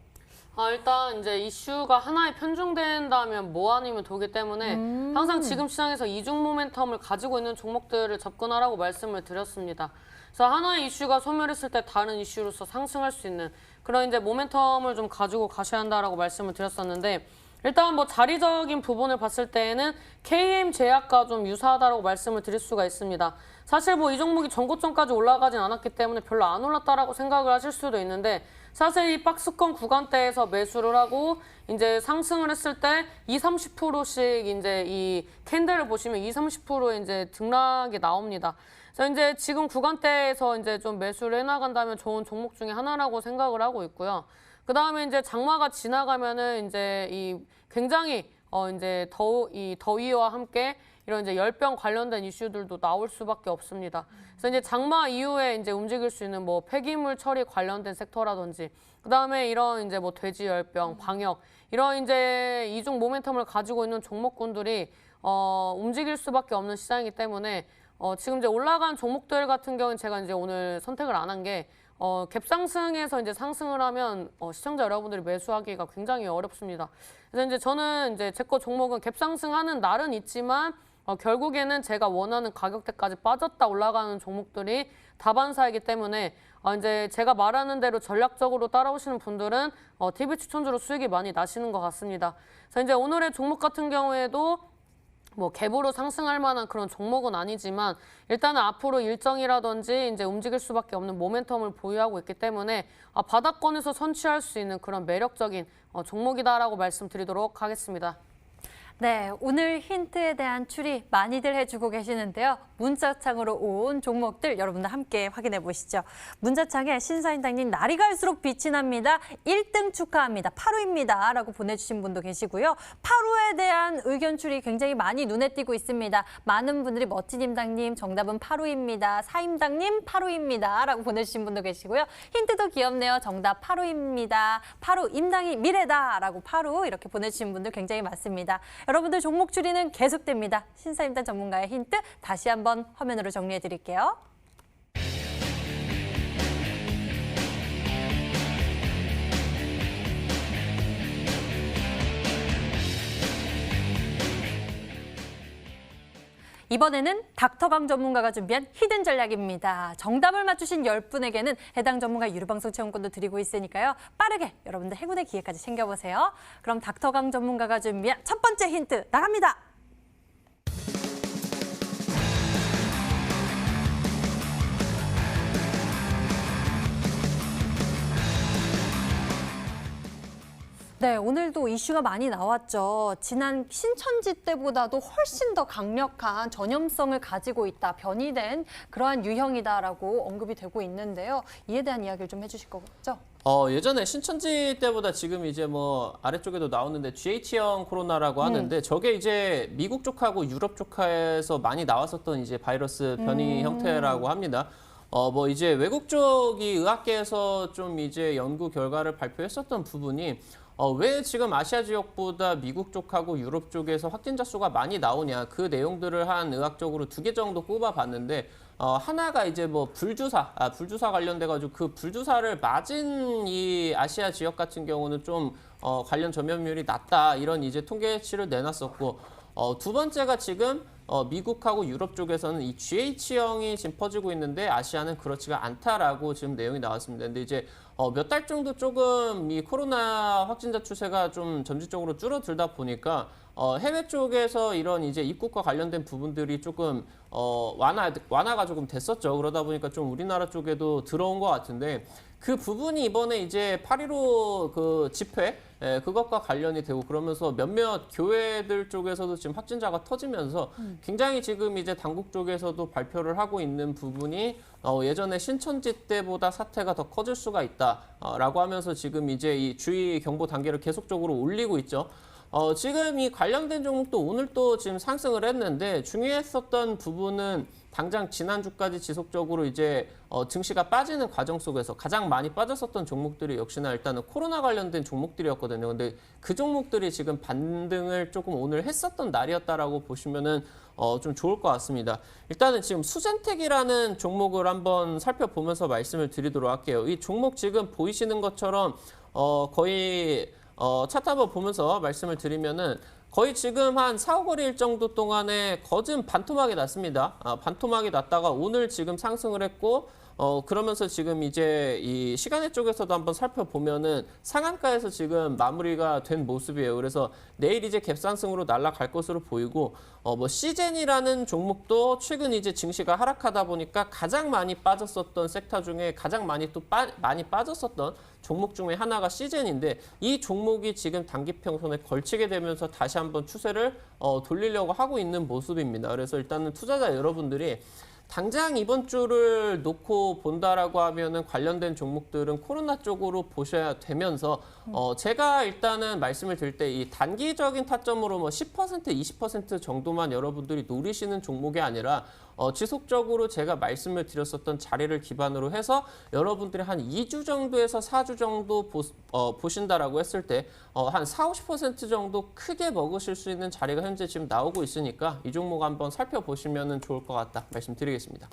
일단 이제 이슈가 하나에 편중된다면 뭐 아니면 도기 때문에 항상 지금 시장에서 이중 모멘텀을 가지고 있는 종목들을 접근하라고 말씀을 드렸습니다. 그래서 하나의 이슈가 소멸했을 때 다른 이슈로서 상승할 수 있는 그런 이제 모멘텀을 좀 가지고 가셔야 한다라고 말씀을 드렸었는데 일단 뭐 자리적인 부분을 봤을 때에는 KM 제약과 좀 유사하다라고 말씀을 드릴 수가 있습니다. 사실 뭐 이 종목이 전고점까지 올라가진 않았기 때문에 별로 안 올랐다라고 생각을 하실 수도 있는데 사실 이 박스권 구간대에서 매수를 하고 이제 상승을 했을 때 20-30%씩 이제 이 캔들을 보시면 20-30% 이제 등락이 나옵니다. 그래서 이제 지금 구간대에서 이제 좀 매수를 해나간다면 좋은 종목 중에 하나라고 생각을 하고 있고요. 그 다음에 이제 장마가 지나가면은 이제 이 굉장히 이제 더위와 함께 이런 이제 열병 관련된 이슈들도 나올 수밖에 없습니다. 그래서 이제 장마 이후에 이제 움직일 수 있는 뭐 폐기물 처리 관련된 섹터라든지 그다음에 이런 이제 뭐 돼지 열병, 방역 이런 이제 이중 모멘텀을 가지고 있는 종목군들이 움직일 수밖에 없는 시장이기 때문에 지금 이제 올라간 종목들 같은 경우는 제가 이제 오늘 선택을 안 한 게 갭상승에서 이제 상승을 하면 시청자 여러분들이 매수하기가 굉장히 어렵습니다. 그래서 이제 저는 이제 제 거 종목은 갭상승하는 날은 있지만 결국에는 제가 원하는 가격대까지 빠졌다 올라가는 종목들이 다반사이기 때문에 이제 제가 말하는 대로 전략적으로 따라오시는 분들은 TV 추천주로 수익이 많이 나시는 것 같습니다. 그래서 이제 오늘의 종목 같은 경우에도 뭐 갭으로 상승할 만한 그런 종목은 아니지만 일단은 앞으로 일정이라든지 이제 움직일 수밖에 없는 모멘텀을 보유하고 있기 때문에 바닥권에서 선취할 수 있는 그런 매력적인 종목이다라고 말씀드리도록 하겠습니다. 네, 오늘 힌트에 대한 추리 많이들 해주고 계시는데요. 문자창으로 온 종목들 여러분들 함께 확인해 보시죠. 문자창에 신사임당님 날이 갈수록 빛이 납니다. 1등 축하합니다. 8호입니다. 라고 보내주신 분도 계시고요. 8호에 대한 의견 추리 굉장히 많이 눈에 띄고 있습니다. 많은 분들이 멋진임당님 정답은 8호입니다. 사임당님 8호입니다. 라고 보내주신 분도 계시고요. 힌트도 귀엽네요. 정답 8호입니다. 8호 임당이 미래다. 라고 8호 이렇게 보내주신 분들 굉장히 많습니다. 여러분들 종목 추리는 계속됩니다. 신사임당 전문가의 힌트 다시 한번 화면으로 정리해 드릴게요. 이번에는 닥터강 전문가가 준비한 히든 전략입니다. 정답을 맞추신 10분에게는 해당 전문가 유료방송 체험권도 드리고 있으니까요. 빠르게 여러분들 행운의 기회까지 챙겨보세요. 그럼 닥터강 전문가가 준비한 첫 번째 힌트 나갑니다. 네, 오늘도 이슈가 많이 나왔죠. 지난 신천지 때보다도 훨씬 더 강력한 전염성을 가지고 있다, 변이된 그러한 유형이다라고 언급이 되고 있는데요. 이에 대한 이야기를 좀 해주실 거죠? 예전에 신천지 때보다 지금 이제 뭐 아래쪽에도 나오는데 GH형 코로나라고 하는데 저게 이제 미국 쪽하고 유럽 쪽에서 많이 나왔었던 이제 바이러스 변이 형태라고 합니다. 뭐 이제 외국 쪽이 의학계에서 좀 이제 연구 결과를 발표했었던 부분이 왜 지금 아시아 지역보다 미국 쪽하고 유럽 쪽에서 확진자 수가 많이 나오냐, 그 내용들을 한 의학적으로 2개 정도 꼽아봤는데 하나가 이제 뭐 불주사 관련돼가지고 그 불주사를 맞은 이 아시아 지역 같은 경우는 좀 관련 전염률이 낮다, 이런 이제 통계치를 내놨었고, 두 번째가 지금 미국하고 유럽 쪽에서는 이 GH형이 지금 퍼지고 있는데 아시아는 그렇지가 않다라고 지금 내용이 나왔습니다. 근데 이제 몇 달 정도 조금 이 코로나 확진자 추세가 좀 점진적으로 줄어들다 보니까 해외 쪽에서 이런 이제 입국과 관련된 부분들이 조금 완화가 조금 됐었죠. 그러다 보니까 좀 우리나라 쪽에도 들어온 것 같은데, 그 부분이 이번에 이제 8.15 그 집회 그것과 관련이 되고, 그러면서 몇몇 교회들 쪽에서도 지금 확진자가 터지면서 굉장히 지금 이제 당국 쪽에서도 발표를 하고 있는 부분이 예전에 신천지 때보다 사태가 더 커질 수가 있다라고 하면서 지금 이제 이 주의 경보 단계를 계속적으로 올리고 있죠. 지금 이 관련된 종목도 오늘 또 지금 상승을 했는데, 중요했었던 부분은 당장 지난주까지 지속적으로 이제 증시가 빠지는 과정 속에서 가장 많이 빠졌었던 종목들이 역시나 일단은 코로나 관련된 종목들이었거든요. 근데 그 종목들이 지금 반등을 조금 오늘 했었던 날이었다라고 보시면은 좀 좋을 것 같습니다. 일단은 지금 수젠텍이라는 종목을 한번 살펴보면서 말씀을 드리도록 할게요. 이 종목 지금 보이시는 것처럼 거의 차트 한번 보면서 말씀을 드리면은 거의 지금 한 4, 5거래일 정도 동안에 거진 반토막이 났습니다. 반토막이 났다가 오늘 지금 상승을 했고, 그러면서 지금 이제 이 시간의 쪽에서도 한번 살펴보면은 상한가에서 지금 마무리가 된 모습이에요. 그래서 내일 이제 갭상승으로 날아갈 것으로 보이고, 뭐 시젠이라는 종목도 최근 이제 증시가 하락하다 보니까 가장 많이 빠졌었던 섹터 중에 가장 많이 또 많이 빠졌었던 종목 중에 하나가 시젠인데, 이 종목이 지금 단기평선에 걸치게 되면서 다시 한번 추세를 돌리려고 하고 있는 모습입니다. 그래서 일단은 투자자 여러분들이 당장 이번 주를 놓고 본다라고 하면은 관련된 종목들은 코로나 쪽으로 보셔야 되면서 제가 일단은 말씀을 드릴 때 이 단기적인 타점으로 뭐 10%, 20% 정도만 여러분들이 노리시는 종목이 아니라 지속적으로 제가 말씀을 드렸었던 자리를 기반으로 해서 여러분들이 한 2주 정도에서 4주 정도 보신다라고 했을 때 한 4, 50% 정도 크게 먹으실 수 있는 자리가 현재 지금 나오고 있으니까 이 종목 한번 살펴보시면 좋을 것 같다 말씀드리겠습니다.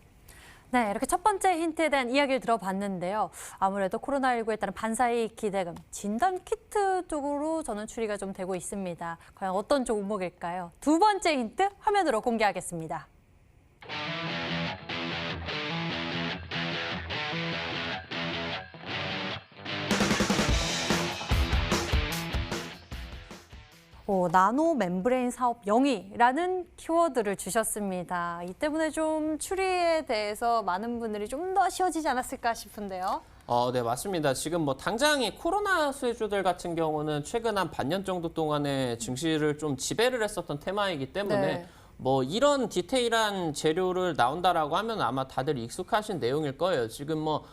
네, 이렇게 첫 번째 힌트에 대한 이야기를 들어봤는데요. 아무래도 코로나19에 따른 반사의 기대감, 진단 키트 쪽으로 저는 추리가 좀 되고 있습니다. 과연 어떤 종목일까요? 두 번째 힌트 화면으로 공개하겠습니다. 나노 멤브레인 사업 영위라는 키워드를 주셨습니다. 이 때문에 좀 추리에 대해서 많은 분들이 좀 더 쉬워지지 않았을까 싶은데요. 네, 맞습니다. 지금 뭐 당장이 코로나 수혜주들 같은 경우는 최근 한 반년 정도 동안에 증시를 좀 지배를 했었던 테마이기 때문에 네. 뭐 이런 디테일한 재료를 나온다라고 하면 아마 다들 익숙하신 내용일 거예요. 지금 뭐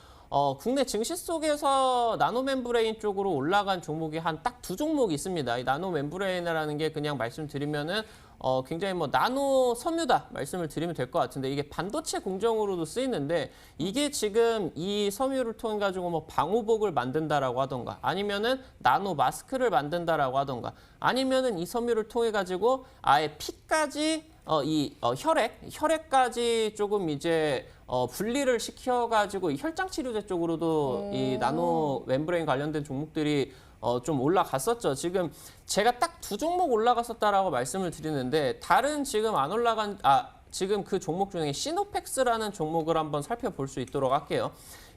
국내 증시 속에서 나노 멤브레인 쪽으로 올라간 종목이 한 딱 두 종목이 있습니다. 이 나노 멤브레인이라는 게 그냥 말씀드리면은 굉장히 뭐 나노 섬유다 말씀을 드리면 될 것 같은데 이게 반도체 공정으로도 쓰이는데 이게 지금 이 섬유를 통해 가지고 뭐 방호복을 만든다라고 하던가 아니면은 나노 마스크를 만든다라고 하던가 아니면은 이 섬유를 통해 가지고 아예 피까지 혈액까지 조금 이제 분리를 시켜가지고 혈장 치료제 쪽으로도 이 나노 멤브레인 관련된 종목들이 좀 올라갔었죠. 지금 제가 딱 두 종목 올라갔었다라고 말씀을 드리는데 다른 지금 안 올라간 지금 그 종목 중에 시노펙스라는 종목을 한번 살펴볼 수 있도록 할게요.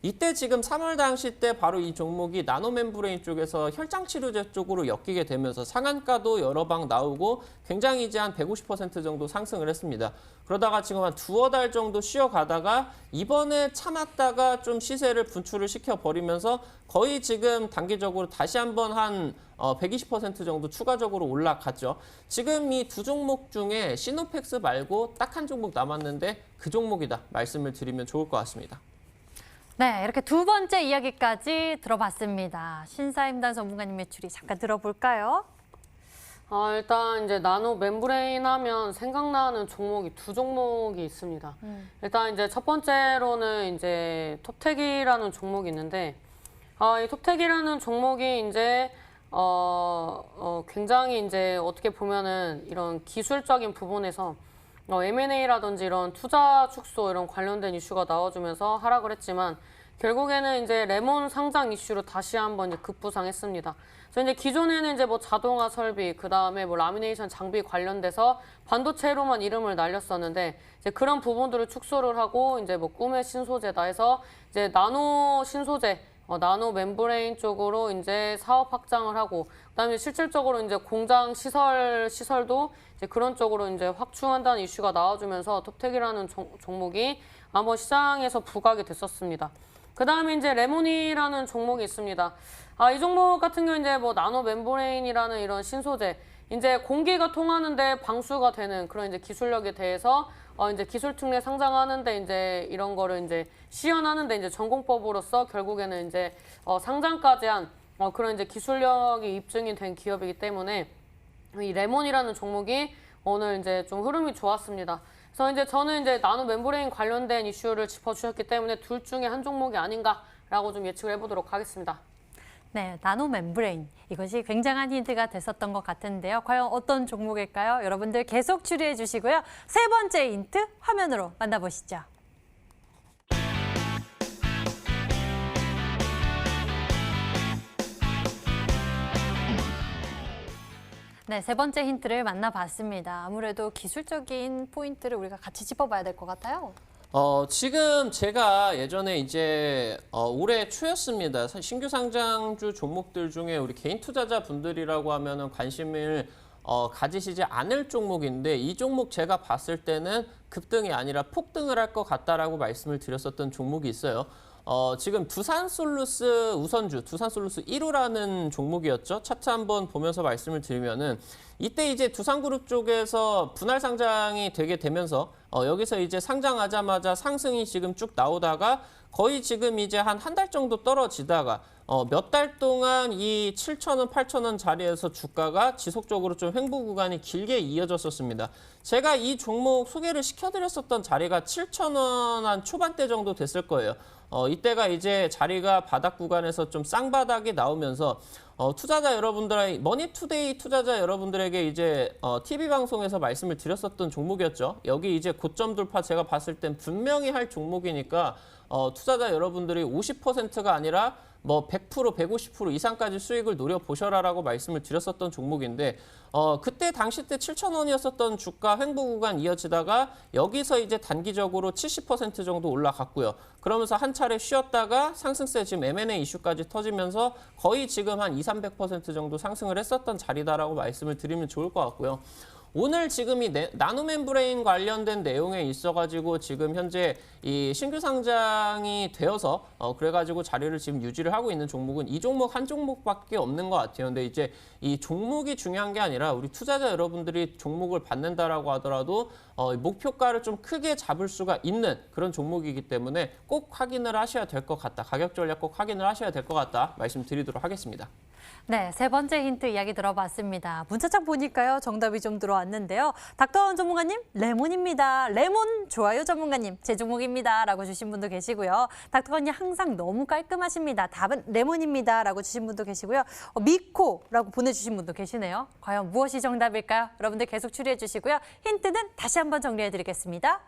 이때 지금 3월 당시 때 바로 이 종목이 나노 멤브레인 쪽에서 혈장 치료제 쪽으로 엮이게 되면서 상한가도 여러 방 나오고 굉장히 이제 한 150% 정도 상승을 했습니다. 그러다가 지금 한 두어 달 정도 쉬어가다가 이번에 참았다가 좀 시세를 분출을 시켜버리면서 거의 지금 단기적으로 다시 한번 한 120% 정도 추가적으로 올라갔죠. 지금 이 두 종목 중에 시노펙스 말고 딱 한 종목 남았는데 그 종목이다 말씀을 드리면 좋을 것 같습니다. 네, 이렇게 두 번째 이야기까지 들어봤습니다. 신사임당 전문가님의 추리 잠깐 들어볼까요? 일단 이제 나노 멤브레인 하면 생각나는 종목이 두 종목이 있습니다. 일단 이제 첫 번째로는 이제 톱텍이라는 종목이 있는데, 이 톱텍이라는 종목이 이제 굉장히 이제 어떻게 보면은 이런 기술적인 부분에서 M&A라든지 이런 투자 축소 이런 관련된 이슈가 나와주면서 하락을 했지만 결국에는 이제 레몬 상장 이슈로 다시 한번 이제 급부상했습니다. 그래서 이제 기존에는 이제 뭐 자동화 설비, 그 다음에 뭐 라미네이션 장비 관련돼서 반도체로만 이름을 날렸었는데 이제 그런 부분들을 축소를 하고 이제 뭐 꿈의 신소재다 해서 이제 나노 신소재, 나노 멤브레인 쪽으로 이제 사업 확장을 하고 그다음에 실질적으로 이제 공장 시설도 이제 그런 쪽으로 이제 확충한다는 이슈가 나와주면서 톱텍이라는 종목이 한번 시장에서 부각이 됐었습니다. 그다음에 이제 레몬이라는 종목이 있습니다. 이 종목 같은 경우 이제 뭐 나노 멤브레인이라는 이런 신소재, 이제 공기가 통하는데 방수가 되는 그런 이제 기술력에 대해서 이제 기술 특례 상장하는데 이제 이런 거를 이제 시연하는데 이제 전공법으로서 결국에는 이제 상장까지 한 그런 이제 기술력이 입증이 된 기업이기 때문에 이 레몬이라는 종목이 오늘 이제 좀 흐름이 좋았습니다. 그래서 이제 저는 이제 나노 멤브레인 관련된 이슈를 짚어주셨기 때문에 둘 중에 한 종목이 아닌가라고 좀 예측을 해보도록 하겠습니다. 네, 나노 멤브레인. 이것이 굉장한 힌트가 됐었던 것 같은데요. 과연 어떤 종목일까요? 여러분들 계속 추리해 주시고요. 세 번째 힌트 화면으로 만나보시죠. 네, 세 번째 힌트를 만나봤습니다. 아무래도 기술적인 포인트를 우리가 같이 짚어봐야 될 것 같아요. 지금 제가 예전에 이제 올해 초였습니다. 신규 상장주 종목들 중에 우리 개인 투자자 분들이라고 하면은 관심을 가지시지 않을 종목인데 이 종목 제가 봤을 때는 급등이 아니라 폭등을 할 것 같다라고 말씀을 드렸었던 종목이 있어요. 지금 두산솔루스 우선주, 두산솔루스 1호라는 종목이었죠. 차트 한번 보면서 말씀을 드리면은 이때 이제 두산그룹 쪽에서 분할 상장이 되게 되면서 여기서 이제 상장하자마자 상승이 지금 쭉 나오다가 거의 지금 이제 한 달 정도 떨어지다가 몇 달 동안 이 7,000원, 8,000원 자리에서 주가가 지속적으로 좀 횡보 구간이 길게 이어졌었습니다. 제가 이 종목 소개를 시켜드렸었던 자리가 7,000원 한 초반대 정도 됐을 거예요. 이때가 이제 자리가 바닥 구간에서 좀 쌍바닥이 나오면서 투자자 여러분들의 머니투데이 투자자 여러분들에게 이제 TV 방송에서 말씀을 드렸었던 종목이었죠. 여기 이제 고점 돌파 제가 봤을 땐 분명히 할 종목이니까 투자자 여러분들이 50%가 아니라 뭐 100%, 150% 이상까지 수익을 노려보셔라라고 말씀을 드렸었던 종목인데 그때 당시 때 7,000원이었었던 주가 횡보 구간 이어지다가 여기서 이제 단기적으로 70% 정도 올라갔고요. 그러면서 한 차례 쉬었다가 상승세 지금 M&A 이슈까지 터지면서 거의 지금 한 200~300% 정도 상승을 했었던 자리다라고 말씀을 드리면 좋을 것 같고요. 오늘 지금 이 나노멤브레인 관련된 내용에 있어가지고 지금 현재 이 신규 상장이 되어서 그래가지고 자리를 지금 유지를 하고 있는 종목은 이 종목 한 종목밖에 없는 것 같아요. 근데 이제 이 종목이 중요한 게 아니라 우리 투자자 여러분들이 종목을 받는다라고 하더라도 목표가를 좀 크게 잡을 수가 있는 그런 종목이기 때문에 꼭 확인을 하셔야 될 것 같다. 가격 전략 꼭 확인을 하셔야 될 것 같다. 말씀드리도록 하겠습니다. 네, 세 번째 힌트 이야기 들어봤습니다. 문자창 보니까요, 정답이 좀 들어왔는데요. 닥터원 전문가님, 레몬입니다. 레몬 좋아요 전문가님, 제 종목입니다. 라고 주신 분도 계시고요. 닥터원님 항상 너무 깔끔하십니다. 답은 레몬입니다. 라고 주신 분도 계시고요. 미코라고 보내주신 분도 계시네요. 과연 무엇이 정답일까요? 여러분들 계속 추리해 주시고요. 힌트는 다시 한번 정리해 드리겠습니다.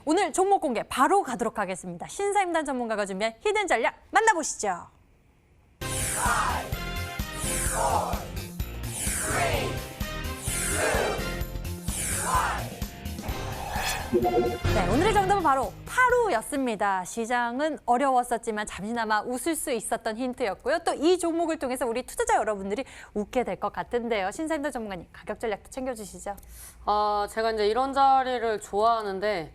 오늘 종목 공개 바로 가도록 하겠습니다. 신사임당 전문가가 준비한 히든 전략 만나보시죠. 네, 오늘의 정답은 바로 파루였습니다. 시장은 어려웠었지만 잠시나마 웃을 수 있었던 힌트였고요. 또 이 종목을 통해서 우리 투자자 여러분들이 웃게 될 것 같은데요. 신사임당 전문가님, 가격 전략도 챙겨주시죠. 제가 이제 이런 자리를 좋아하는데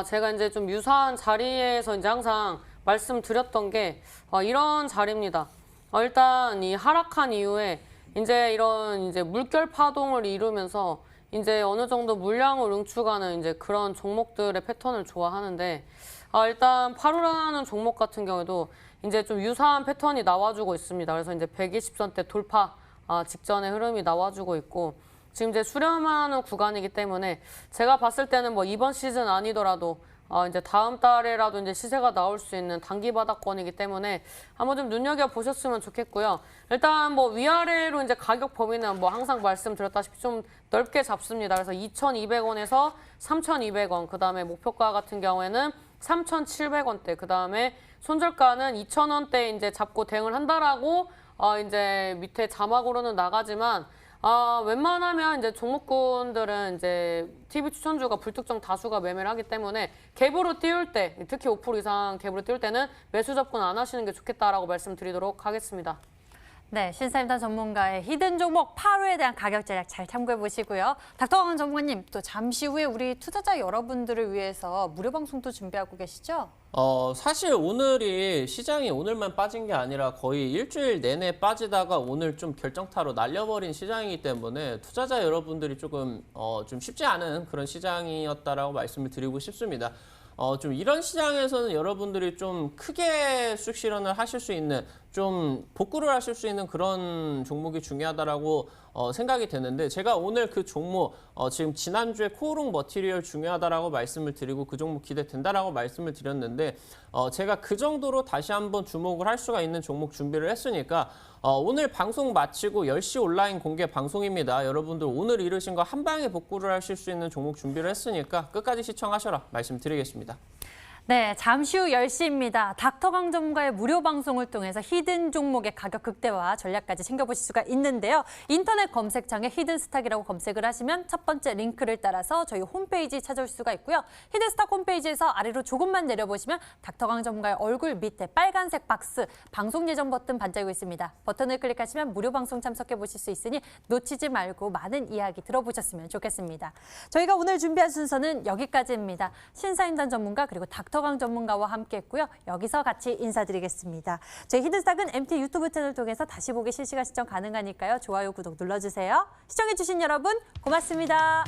제가 이제 좀 유사한 자리에서 이제 항상 말씀드렸던 게 이런 자리입니다. 일단 이 하락한 이후에 이제 이런 이제 물결 파동을 이루면서 이제 어느 정도 물량을 응축하는 이제 그런 종목들의 패턴을 좋아하는데 일단 파루라는 종목 같은 경우에도 이제 좀 유사한 패턴이 나와주고 있습니다. 그래서 이제 120선대 돌파 직전의 흐름이 나와주고 있고 지금 이제 수렴하는 구간이기 때문에 제가 봤을 때는 뭐 이번 시즌 아니더라도 이제 다음 달에라도 이제 시세가 나올 수 있는 단기 바닥권이기 때문에 한번 좀 눈여겨 보셨으면 좋겠고요. 일단 뭐 위아래로 이제 가격 범위는 뭐 항상 말씀드렸다시피 좀 넓게 잡습니다. 그래서 2,200원에서 3,200원, 그 다음에 목표가 같은 경우에는 3,700원대, 그 다음에 손절가는 2,000원대 이제 잡고 대응을 한다라고 이제 밑에 자막으로는 나가지만. 웬만하면 이제 종목군들은 이제 TV 추천주가 불특정 다수가 매매를 하기 때문에 갭으로 띄울 때, 특히 5% 이상 갭으로 띄울 때는 매수 접근 안 하시는 게 좋겠다라고 말씀드리도록 하겠습니다. 네, 신사임당 전문가의 히든 종목 파루에 대한 가격 전략 잘 참고해 보시고요. 닥터원 전문가님, 또 잠시 후에 우리 투자자 여러분들을 위해서 무료 방송도 준비하고 계시죠? 사실 오늘이 시장이 오늘만 빠진 게 아니라 거의 일주일 내내 빠지다가 오늘 좀 결정타로 날려버린 시장이기 때문에 투자자 여러분들이 조금 좀 쉽지 않은 그런 시장이었다라고 말씀을 드리고 싶습니다. 좀 이런 시장에서는 여러분들이 좀 크게 수익 실현을 하실 수 있는 좀 복구를 하실 수 있는 그런 종목이 중요하다라고 생각이 되는데 제가 오늘 그 종목 지금 지난주에 코오롱 머티리얼 중요하다라고 말씀을 드리고 그 종목 기대된다라고 말씀을 드렸는데 제가 그 정도로 다시 한번 주목을 할 수가 있는 종목 준비를 했으니까 오늘 방송 마치고 10시 온라인 공개 방송입니다. 여러분들 오늘 이루신 거 한 방에 복구를 하실 수 있는 종목 준비를 했으니까 끝까지 시청하셔라 말씀드리겠습니다. 네, 잠시 후 10시입니다. 닥터강 전문가의 무료 방송을 통해서 히든 종목의 가격 극대화 전략까지 챙겨보실 수가 있는데요. 인터넷 검색창에 히든스탁이라고 검색을 하시면 첫 번째 링크를 따라서 저희 홈페이지 찾아올 수가 있고요. 히든스탁 홈페이지에서 아래로 조금만 내려보시면 닥터강 전문가의 얼굴 밑에 빨간색 박스 방송 예정 버튼 반짝이고 있습니다. 버튼을 클릭하시면 무료 방송 참석해 보실 수 있으니 놓치지 말고 많은 이야기 들어보셨으면 좋겠습니다. 저희가 오늘 준비한 순서는 여기까지입니다. 신사임당 전문가 그리고 닥터강 전문가와 함께했고요. 여기서 같이 인사드리겠습니다. 저희 히든스탁은 MT 유튜브 채널 통해서 다시 보기 실시간 시청 가능하니까요. 좋아요, 구독 눌러주세요. 시청해주신 여러분 고맙습니다.